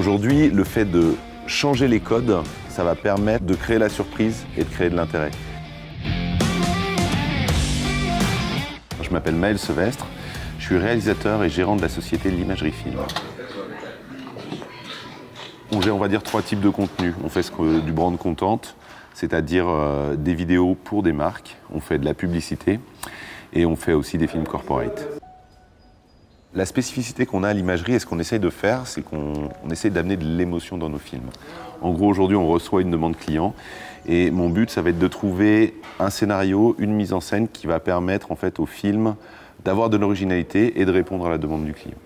Aujourd'hui, le fait de changer les codes, ça va permettre de créer la surprise et de créer de l'intérêt. Je m'appelle Maël Sevestre, je suis réalisateur et gérant de la société L'Imagerie Film. On gère, on va dire, 3 types de contenus. On fait du brand content, c'est-à-dire des vidéos pour des marques, on fait de la publicité et on fait aussi des films corporate. La spécificité qu'on a à l'imagerie et ce qu'on essaye de faire, c'est qu'on essaye d'amener de l'émotion dans nos films. En gros, aujourd'hui, on reçoit une demande client et mon but, ça va être de trouver un scénario, une mise en scène qui va permettre en fait au film d'avoir de l'originalité et de répondre à la demande du client.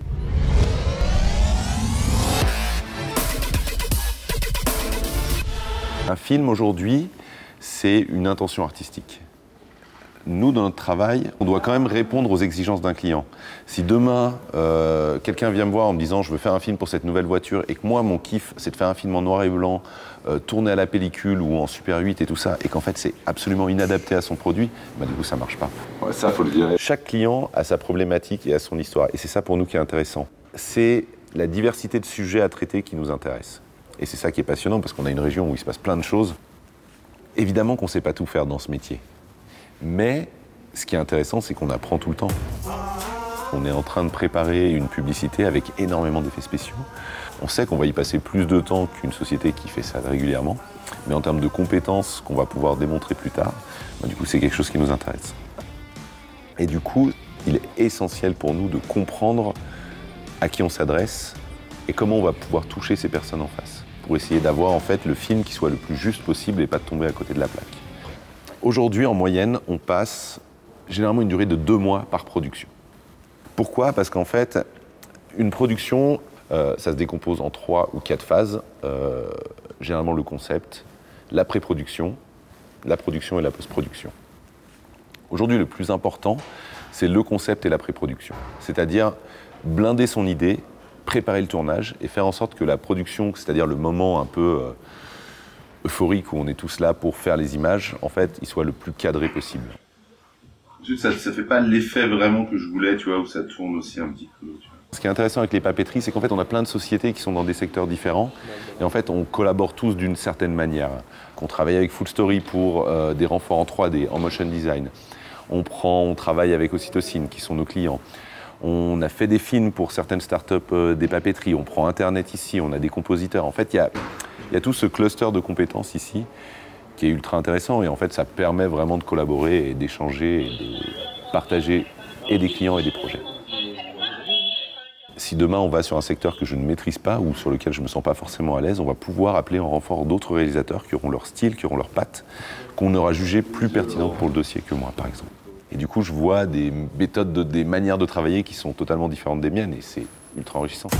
Un film aujourd'hui, c'est une intention artistique. Nous, dans notre travail, on doit quand même répondre aux exigences d'un client. Si demain, quelqu'un vient me voir en me disant « je veux faire un film pour cette nouvelle voiture » et que moi, mon kiff, c'est de faire un film en noir et blanc, tourné à la pellicule ou en Super 8 et tout ça, et qu'en fait, c'est absolument inadapté à son produit, bah, du coup, ça marche pas. Ouais, ça, faut le dire. Chaque client a sa problématique et a son histoire. Et c'est ça, pour nous, qui est intéressant. C'est la diversité de sujets à traiter qui nous intéresse. Et c'est ça qui est passionnant, parce qu'on a une région où il se passe plein de choses. Évidemment qu'on ne sait pas tout faire dans ce métier. Mais ce qui est intéressant, c'est qu'on apprend tout le temps. On est en train de préparer une publicité avec énormément d'effets spéciaux. On sait qu'on va y passer plus de temps qu'une société qui fait ça régulièrement. Mais en termes de compétences qu'on va pouvoir démontrer plus tard, bah, du coup, c'est quelque chose qui nous intéresse. Et du coup, il est essentiel pour nous de comprendre à qui on s'adresse et comment on va pouvoir toucher ces personnes en face, pour essayer d'avoir en fait le film qui soit le plus juste possible et pas de tomber à côté de la plaque. Aujourd'hui, en moyenne, on passe généralement une durée de 2 mois par production. Pourquoi? Parce qu'en fait, une production, ça se décompose en 3 ou 4 phases. Généralement le concept, la pré-production, la production et la post-production. Aujourd'hui, le plus important, c'est le concept et la pré-production. C'est-à-dire blinder son idée, préparer le tournage et faire en sorte que la production, c'est-à-dire le moment un peu euphorique où on est tous là pour faire les images, en fait, il soit le plus cadré possible. Ça fait pas l'effet vraiment que je voulais, tu vois, où ça tourne aussi un petit peu. Tu vois. Ce qui est intéressant avec les papeteries, c'est qu'en fait, on a plein de sociétés qui sont dans des secteurs différents. Et en fait, on collabore tous d'une certaine manière. On travaille avec Full Story pour des renforts en 3D, en motion design. On travaille avec Ocytocine, qui sont nos clients. On a fait des films pour certaines startups des papeteries. On prend Internet ici, on a des compositeurs. En fait, il y a tout ce cluster de compétences ici qui est ultra intéressant. Et en fait, ça permet vraiment de collaborer et d'échanger et de partager et des clients et des projets. Si demain on va sur un secteur que je ne maîtrise pas ou sur lequel je ne me sens pas forcément à l'aise, on va pouvoir appeler en renfort d'autres réalisateurs qui auront leur style, qui auront leurs pattes, qu'on aura jugé plus pertinentes pour le dossier que moi, par exemple. Et du coup, je vois des méthodes, des manières de travailler qui sont totalement différentes des miennes et c'est ultra enrichissant.